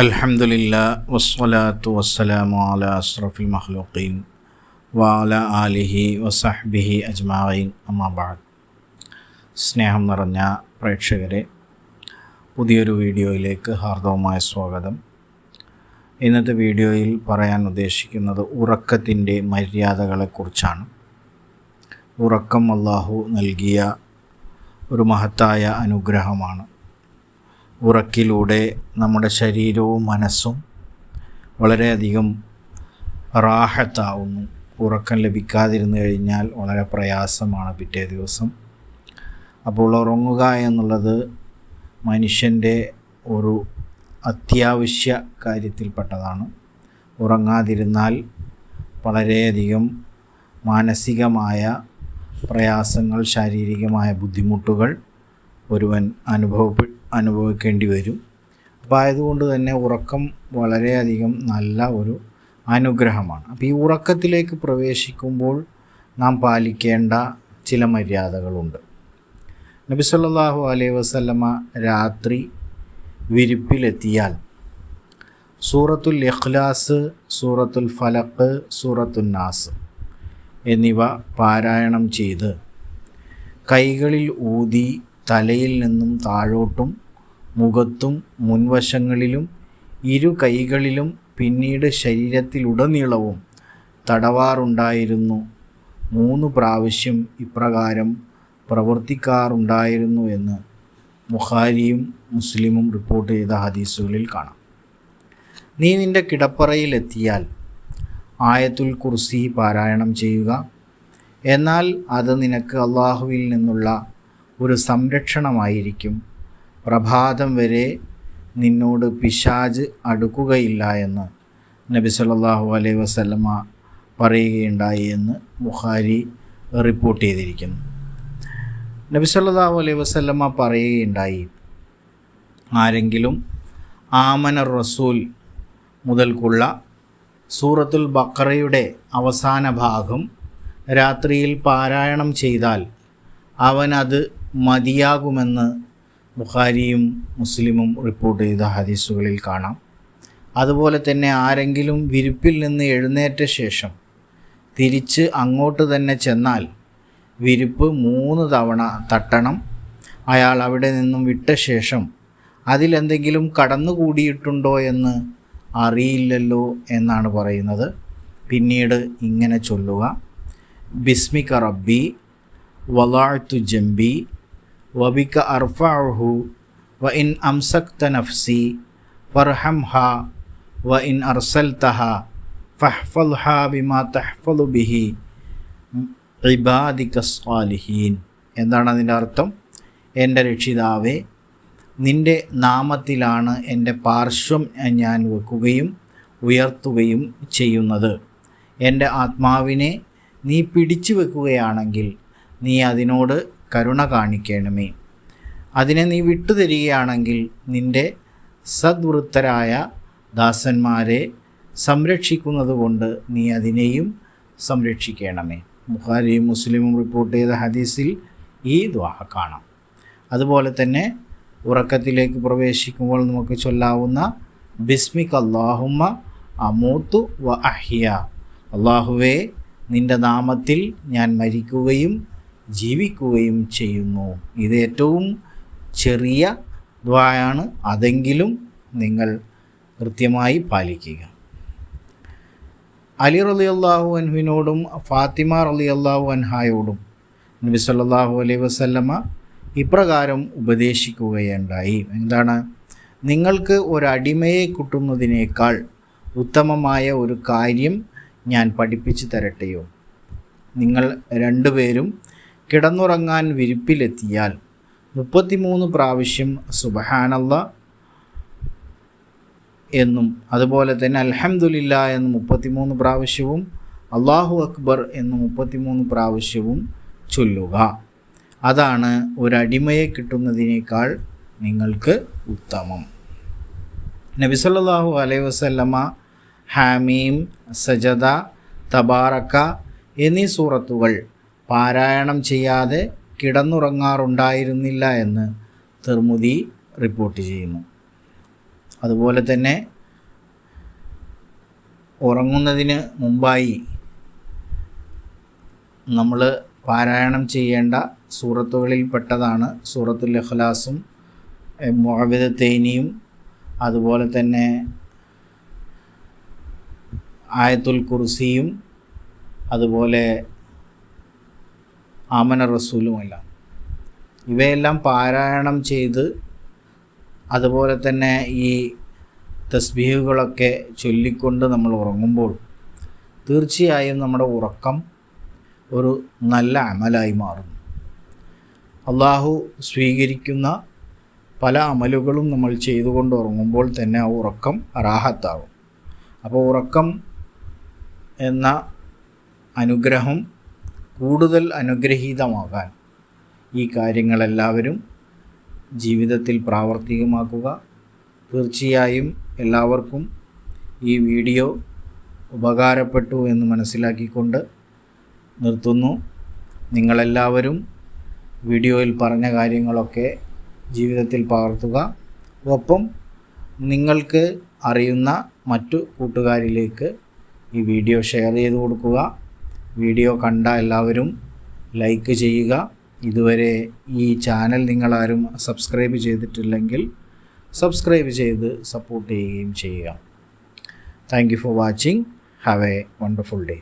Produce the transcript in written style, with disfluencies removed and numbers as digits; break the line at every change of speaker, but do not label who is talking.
അൽഹംദുലില്ലാ വസ്സലാത്തു വസ്സലാമു അലാ അഷ്റഫിൽ മഖ്ലൂഖീൻ വഅലാ ആലിഹി വസഹ്ബിഹി അജ്മഈൻ അമ്മാ ബഅദ്. സ്നേഹം നിറഞ്ഞ പ്രേക്ഷകരെ, പുതിയൊരു വീഡിയോയിലേക്ക് ഹാർദവമായ സ്വാഗതം. ഇന്നത്തെ വീഡിയോയിൽ പറയാൻ ഉദ്ദേശിക്കുന്നത് ഉറക്കത്തിൻ്റെ മര്യാദകളെക്കുറിച്ചാണ്. ഉറക്കം അല്ലാഹു നൽകിയ ഒരു മഹത്തായ അനുഗ്രഹമാണ്. ഉറക്കിലൂടെ നമ്മുടെ ശരീരവും മനസ്സും വളരെയധികം റാഹത്താവുന്നു. ഉറക്കം ലഭിക്കാതിരുന്നു കഴിഞ്ഞാൽ വളരെ പ്രയാസമാണ് പിറ്റേ ദിവസം. അപ്പോൾ ഉറങ്ങുക എന്നുള്ളത് മനുഷ്യൻ്റെ ഒരു അത്യാവശ്യ കാര്യത്തിൽപ്പെട്ടതാണ്. ഉറങ്ങാതിരുന്നാൽ വളരെയധികം മാനസികമായ പ്രയാസങ്ങൾ, ശാരീരികമായ ബുദ്ധിമുട്ടുകൾ ഒരുവൻ അനുഭവിക്കേണ്ടി വരും. അപ്പോൾ ആയതുകൊണ്ട് തന്നെ ഉറക്കം വളരെയധികം നല്ല ഒരു അനുഗ്രഹമാണ്. അപ്പോൾ ഈ ഉറക്കത്തിലേക്ക് പ്രവേശിക്കുമ്പോൾ നാം പാലിക്കേണ്ട ചില മര്യാദകളുണ്ട്. നബി സല്ലല്ലാഹു അലൈഹി വസല്ലമ രാത്രി വിരിപ്പിലെത്തിയാൽ സൂറത്തുൽ ഇഖ്ലാസ്, സൂറത്തുൽ ഫലഖ്, സൂറത്തുൻ നാസ് എന്നിവ പാരായണം ചെയ്ത് കൈകളിൽ ഊതി തലയിൽ നിന്നും താഴോട്ടും മുഖത്തും മുൻവശങ്ങളിലും ഇരു കൈകളിലും പിന്നീട് ശരീരത്തിലുടനീളവും തടവാറുണ്ടായിരുന്നു. 3 പ്രാവശ്യം ഇപ്രകാരം പ്രവർത്തിക്കാറുണ്ടായിരുന്നു എന്ന് ബുഖാരിയും മുസ്ലിമും റിപ്പോർട്ട് ചെയ്ത ഹദീസുകളിൽ കാണാം. നീ നിൻ്റെ കിടപ്പറയിലെത്തിയാൽ ആയത്തുൽ കുർസി പാരായണം ചെയ്യുക. എന്നാൽ അത് നിനക്ക് അള്ളാഹുവിൽ നിന്നുള്ള ഒരു സംരക്ഷണമായിരിക്കും. പ്രഭാതം വരെ നിന്നോട് പിശാച് അടുക്കുകയില്ല എന്ന് നബി സല്ലല്ലാഹു അലൈഹി വസല്ലമ പറയുകയുണ്ടായി എന്ന് ബുഖാരി റിപ്പോർട്ട് ചെയ്തിരിക്കുന്നു. നബി സല്ലല്ലാഹു അലൈഹി വസല്ലമ പറയുകയുണ്ടായി, ആരെങ്കിലും ആമന റസൂൽ മുതൽക്കുള്ള സൂറത്തുൽ ബഖറയുടെ അവസാന ഭാഗം രാത്രിയിൽ പാരായണം ചെയ്താൽ അവനത് മതിയാകുമെന്ന് ബുഖാരിയും മുസ്ലിമും റിപ്പോർട്ട് ചെയ്ത ഹദീസുകളിൽ കാണാം. അതുപോലെ തന്നെ ആരെങ്കിലും വിരിപ്പിൽ നിന്ന് എഴുന്നേറ്റ ശേഷം തിരിച്ച് അങ്ങോട്ട് തന്നെ ചെന്നാൽ വിരിപ്പ് 3 തവണ തട്ടണം. അയാൾ അവിടെ നിന്നും വിട്ട ശേഷം അതിലെന്തെങ്കിലും കടന്നുകൂടിയിട്ടുണ്ടോ എന്ന് അറിയില്ലല്ലോ എന്നാണ് പറയുന്നത്. പിന്നീട് ഇങ്ങനെ ചൊല്ലുക: ബിസ്മിക റബ്ബി വളഅ്തു ജംബി വബിക അർഫഉഹു വ ഇൻ അംസക്ത നഫ്സി ഫർഹംഹാ വ ഇൻ അർസൽതഹാ ഫഹ്ഫൾഹാ ബിമാ തഹ്ഫളു ബിഹി ഇബാദിക സ്വാലിഹീൻ. എന്താണ് അതിൻ്റെ അർത്ഥം? എൻ്റെ രക്ഷിതാവേ, നിൻ്റെ നാമത്തിലാണ് എൻ്റെ പാർശ്വം ഞാൻ വെക്കുകയും ഉയർത്തുകയും ചെയ്യുന്നത്. എൻ്റെ ആത്മാവിനെ നീ പിടിച്ചു വെക്കുകയാണെങ്കിൽ നീ അതിനോട് കരുണ കാണിക്കണമേ. അതിനെ നീ വിട്ടുതരികയാണെങ്കിൽ നിൻ്റെ സദ്വൃത്തരായ ദാസന്മാരെ സംരക്ഷിക്കുന്നത് കൊണ്ട് നീ അതിനെയും സംരക്ഷിക്കണമേ. ബുഖാരിയും മുസ്ലിമും റിപ്പോർട്ട് ചെയ്ത ഹദീസിൽ ഈ ദുആ കാണാം. അതുപോലെ തന്നെ ഉറക്കത്തിലേക്ക് പ്രവേശിക്കുമ്പോൾ നമുക്ക് ചൊല്ലാവുന്ന ബിസ്മിക അല്ലാഹുമ്മ അമൂതു വ അഹ്യ. അല്ലാഹുവേ, നിൻ്റെ നാമത്തിൽ ഞാൻ മരിക്കുകയും ജീവിക്കുകയും ചെയ്യുന്നു. ഇത് ഏറ്റവും ചെറിയ ദുആയാണ്. അതെങ്കിലും നിങ്ങൾ കൃത്യമായി പാലിക്കുക. അലി റളിയല്ലാഹു അൻഹുവിനോടും ഫാത്തിമ റളിയല്ലാഹു അൻഹായോടും നബി സല്ലല്ലാഹു അലൈഹി വസല്ലമ ഇപ്രകാരം ഉപദേശിക്കുകയുണ്ടായി. എന്താണ്? നിങ്ങൾക്ക് ഒരടിമയെ കിട്ടുന്നതിനേക്കാൾ ഉത്തമമായ ഒരു കാര്യം ഞാൻ പഠിപ്പിച്ചു തരട്ടെയോ? നിങ്ങൾ 2 പേരും കിടന്നുറങ്ങാൻ വിരിപ്പിലെത്തിയാൽ 33 പ്രാവശ്യം സുബ്ഹാനല്ലാഹ് എന്നും അതുപോലെ തന്നെ അൽഹംദുലില്ലാ എന്ന് 33 പ്രാവശ്യവും അല്ലാഹു അക്ബർ എന്ന് 33 പ്രാവശ്യവും ചൊല്ലുക. അതാണ് ഒരടിമയെ കിട്ടുന്നതിനേക്കാൾ നിങ്ങൾക്ക് ഉത്തമം. നബി സല്ലല്ലാഹു അലൈഹി വസല്ലമ ഹാമീം, സജദ, തബാറക്ക എന്നീ സൂറത്തുകൾ പാരായണം ചെയ്യാതെ കിടന്നുറങ്ങാറുണ്ടായിരുന്നില്ല എന്ന് തിർമുദി റിപ്പോർട്ട് ചെയ്യുന്നു. അതുപോലെ തന്നെ ഉറങ്ങുന്നതിന് മുമ്പായി നമ്മൾ പാരായണം ചെയ്യേണ്ട സൂറത്തുകളിൽ പെട്ടതാണ് സൂറത്തുൽ ഇഖ്ലാസും മുഅവ്വിദത്തൈനിയും അതുപോലെ തന്നെ ആയത്തുൽ കുർസിയും അതുപോലെ ആമന റസൂലുമെല്ലാം. ഇവയെല്ലാം പാരായണം ചെയ്ത് അതുപോലെ തന്നെ ഈ തസ്ബീഹുകളൊക്കെ ചൊല്ലിക്കൊണ്ട് നമ്മൾ ഉറങ്ങുമ്പോൾ തീർച്ചയായും നമ്മുടെ ഉറക്കം ഒരു നല്ല അമലായി മാറും. അള്ളാഹു സ്വീകരിക്കുന്ന പല അമലുകളും നമ്മൾ ചെയ്തുകൊണ്ട് ഉറങ്ങുമ്പോൾ തന്നെ ആ ഉറക്കം റാഹത്താകും. അപ്പോൾ ഉറക്കം എന്ന അനുഗ്രഹം കൂടുതൽ അനുഗ്രഹീതമാകാൻ ഈ കാര്യങ്ങളെല്ലാവരും ജീവിതത്തിൽ പ്രാവർത്തികമാക്കുക. തീർച്ചയായും എല്ലാവർക്കും ഈ വീഡിയോ ഉപകാരപ്പെട്ടു എന്ന് മനസ്സിലാക്കിക്കൊണ്ട് നിർത്തുന്നു. നിങ്ങളെല്ലാവരും വീഡിയോയിൽ പറഞ്ഞ കാര്യങ്ങളൊക്കെ ജീവിതത്തിൽ പകർത്തുക. ഒപ്പം നിങ്ങൾക്ക് അറിയുന്ന മറ്റു കൂട്ടുകാരിലേക്ക് ഈ വീഡിയോ ഷെയർ ചെയ്ത് കൊടുക്കുക. വീഡിയോ കണ്ട എല്ലാവരും ലൈക്ക് ചെയ്യുക. ഇതുവരെ ഈ ചാനൽ നിങ്ങളാരും സബ്സ്ക്രൈബ് ചെയ്തിട്ടില്ലെങ്കിൽ സബ്സ്ക്രൈബ് ചെയ്ത് സപ്പോർട്ട് ചെയ്യുകയും ചെയ്യുക. Thank you for watching. Have A wonderful day.